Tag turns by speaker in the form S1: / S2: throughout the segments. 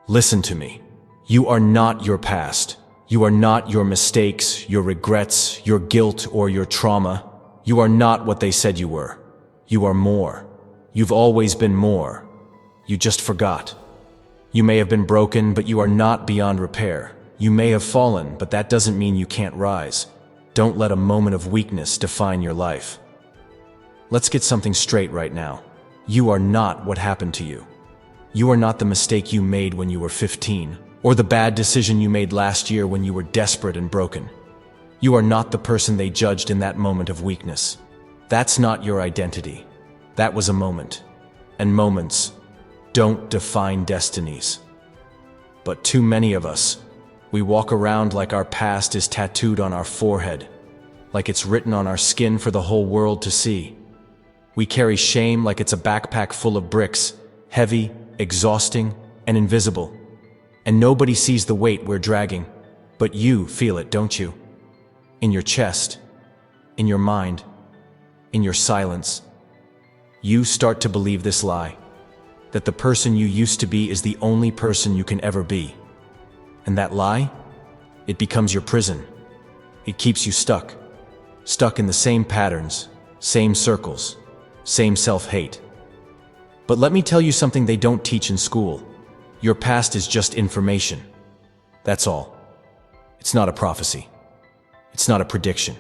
S1: Listen to me. You are not your past. You are not your mistakes, your regrets, your guilt, or your trauma. You are not what they said you were. You are more. You've always been more. You just forgot. You may have been broken, but you are not beyond repair. You may have fallen, but that doesn't mean you can't rise. Don't let a moment of weakness define your life. Let's get something straight right now. You are not what happened to you. You are not the mistake you made when you were 15, or the bad decision you made last year when you were desperate and broken. You are not the person they judged in that moment of weakness. That's not your identity. That was a moment. And moments don't define destinies. But too many of us, we walk around like our past is tattooed on our forehead, like it's written on our skin for the whole world to see. We carry shame like it's a backpack full of bricks, heavy, exhausting, and invisible. And nobody sees the weight we're dragging, but you feel it, don't you? In your chest, in your mind, in your silence. You start to believe this lie, that the person you used to be is the only person you can ever be. And that lie, it becomes your prison. It keeps you stuck in the same patterns, same circles, same self-hate. But let me tell you something they don't teach in school. Your past is just information. That's all. It's not a prophecy. It's not a prediction.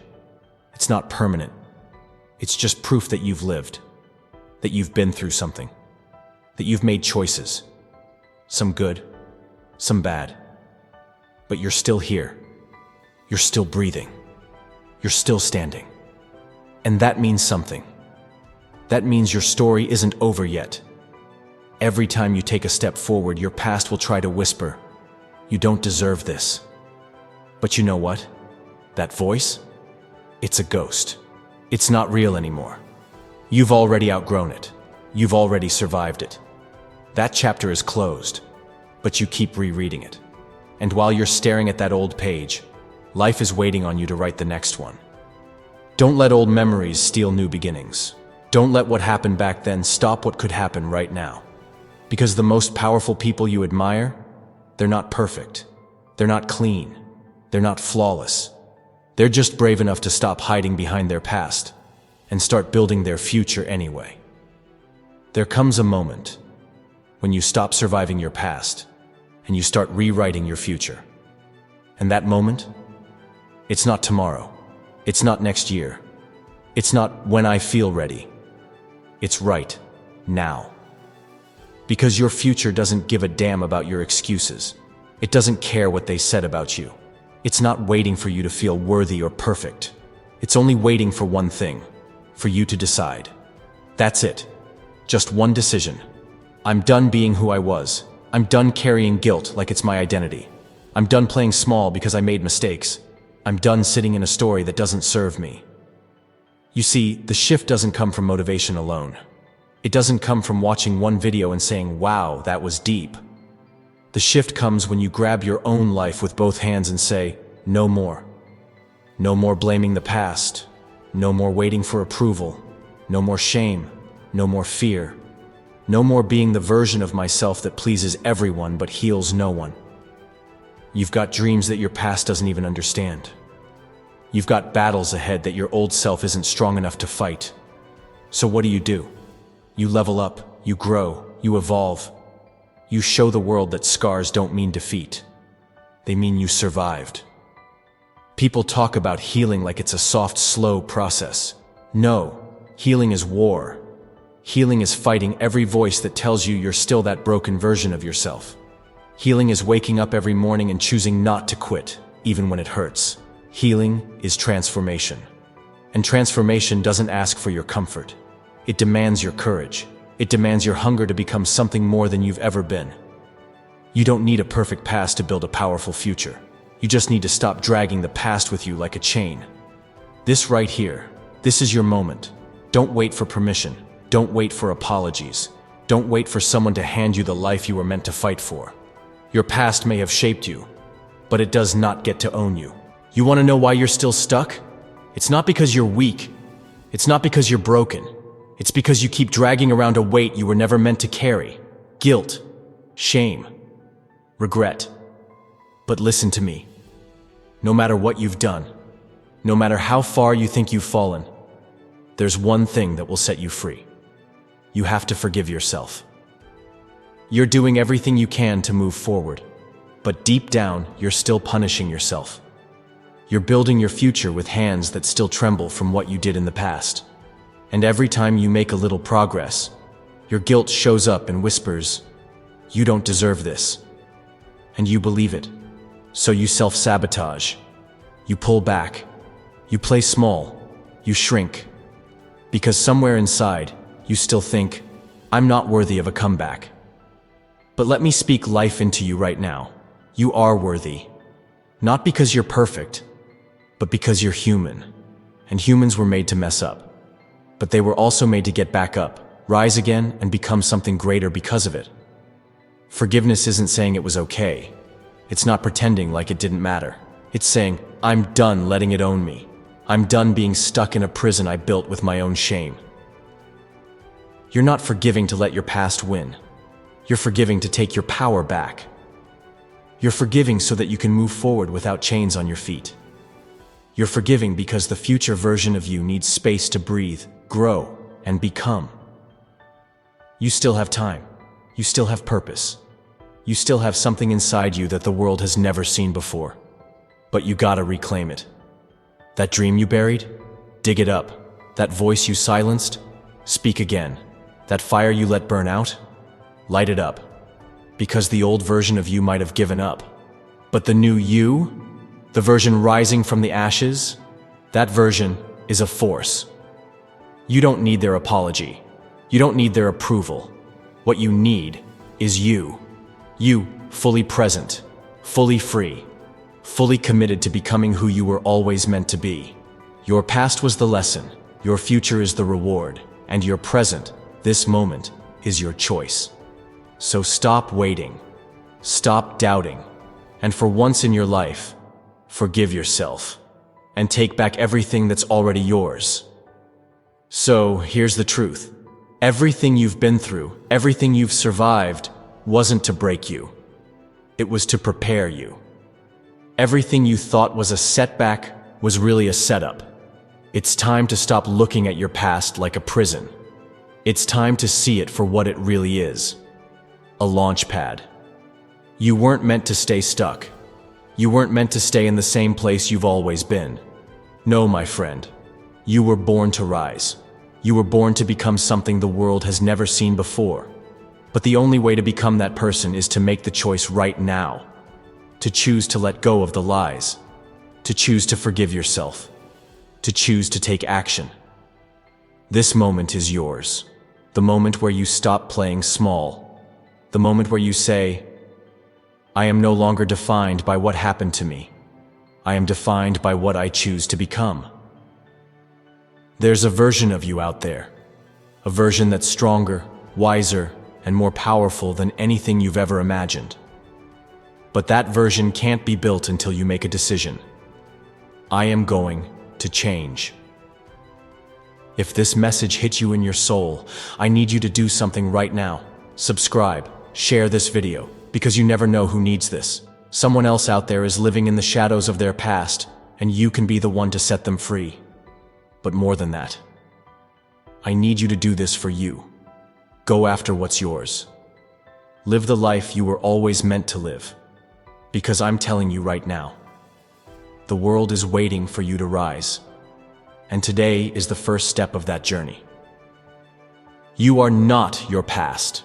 S1: It's not permanent. It's just proof that you've lived, that you've been through something, that you've made choices, some good, some bad. But you're still here. You're still breathing. You're still standing. And that means something. That means your story isn't over yet. Every time you take a step forward, your past will try to whisper, "You don't deserve this." But you know what? That voice? It's a ghost. It's not real anymore. You've already outgrown it. You've already survived it. That chapter is closed, but you keep rereading it. And while you're staring at that old page, life is waiting on you to write the next one. Don't let old memories steal new beginnings. Don't let what happened back then stop what could happen right now. Because the most powerful people you admire, they're not perfect. They're not clean. They're not flawless. They're just brave enough to stop hiding behind their past and start building their future anyway. There comes a moment when you stop surviving your past and you start rewriting your future. And that moment, it's not tomorrow. It's not next year. It's not when I feel ready. It's right now. Because your future doesn't give a damn about your excuses. It doesn't care what they said about you. It's not waiting for you to feel worthy or perfect. It's only waiting for one thing, for you to decide. That's it. Just one decision. I'm done being who I was. I'm done carrying guilt like it's my identity. I'm done playing small because I made mistakes. I'm done sitting in a story that doesn't serve me. You see, the shift doesn't come from motivation alone. It doesn't come from watching one video and saying, "Wow, that was deep." The shift comes when you grab your own life with both hands and say, "No more." No more blaming the past. No more waiting for approval. No more shame. No more fear. No more being the version of myself that pleases everyone but heals no one. You've got dreams that your past doesn't even understand. You've got battles ahead that your old self isn't strong enough to fight. So what do? You level up, you grow, you evolve. You show the world that scars don't mean defeat. They mean you survived. People talk about healing like it's a soft, slow process. No, healing is war. Healing is fighting every voice that tells you you're still that broken version of yourself. Healing is waking up every morning and choosing not to quit, even when it hurts. Healing is transformation. And transformation doesn't ask for your comfort. It demands your courage. It demands your hunger to become something more than you've ever been. You don't need a perfect past to build a powerful future. You just need to stop dragging the past with you like a chain. This right here, this is your moment. Don't wait for permission. Don't wait for apologies. Don't wait for someone to hand you the life you were meant to fight for. Your past may have shaped you, but it does not get to own you. You want to know why you're still stuck? It's not because you're weak. It's not because you're broken. It's because you keep dragging around a weight you were never meant to carry. Guilt. Shame. regret. But listen to me. No matter what you've done, no matter how far you think you've fallen, there's one thing that will set you free. You have to forgive yourself. You're doing everything you can to move forward, but deep down, you're still punishing yourself. You're building your future with hands that still tremble from what you did in the past. And every time you make a little progress, your guilt shows up and whispers, "You don't deserve this." And you believe it. So you self-sabotage. You pull back. You play small. You shrink. Because somewhere inside, you still think, "I'm not worthy of a comeback." But let me speak life into you right now. You are worthy. Not because you're perfect, but because you're human. And humans were made to mess up. But they were also made to get back up, rise again, and become something greater because of it. Forgiveness isn't saying it was okay. It's not pretending like it didn't matter. It's saying, "I'm done letting it own me. I'm done being stuck in a prison I built with my own shame." You're not forgiving to let your past win. You're forgiving to take your power back. You're forgiving so that you can move forward without chains on your feet. You're forgiving because the future version of you needs space to breathe, grow, and become. You still have time. You still have purpose. You still have something inside you that the world has never seen before. But you gotta reclaim it. That dream you buried? Dig it up. That voice you silenced? Speak again. That fire you let burn out? Light it up. Because the old version of you might have given up. But the new you, the version rising from the ashes, that version is a force. You don't need their apology. You don't need their approval. What you need is you. You, fully present, fully free, fully committed to becoming who you were always meant to be. Your past was the lesson, your future is the reward, and your present, this moment, is your choice. So stop waiting, stop doubting, and for once in your life, forgive yourself, and take back everything that's already yours. So here's the truth. Everything you've been through, everything you've survived, wasn't to break you. It was to prepare you. Everything you thought was a setback was really a setup. It's time to stop looking at your past like a prison. It's time to see it for what it really is. A launch pad. You weren't meant to stay stuck. You weren't meant to stay in the same place you've always been. No, my friend. You were born to rise. You were born to become something the world has never seen before. But the only way to become that person is to make the choice right now. To choose to let go of the lies. To choose to forgive yourself. To choose to take action. This moment is yours. The moment where you stop playing small. The moment where you say, "I am no longer defined by what happened to me. I am defined by what I choose to become." There's a version of you out there. A version that's stronger, wiser, and more powerful than anything you've ever imagined. But that version can't be built until you make a decision. I am going to change. If this message hit you in your soul, I need you to do something right now. Subscribe, share this video, because you never know who needs this. Someone else out there is living in the shadows of their past, and you can be the one to set them free. But more than that, I need you to do this for you. Go after what's yours. Live the life you were always meant to live. Because I'm telling you right now, the world is waiting for you to rise. And today is the first step of that journey. You are not your past.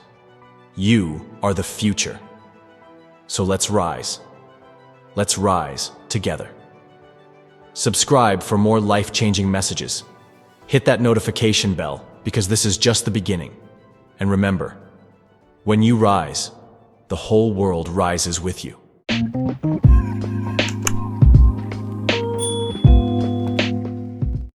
S1: You are the future. So let's rise. Let's rise together. Subscribe for more life-changing messages. Hit that notification bell because this is just the beginning. And remember, when you rise, the whole world rises with you.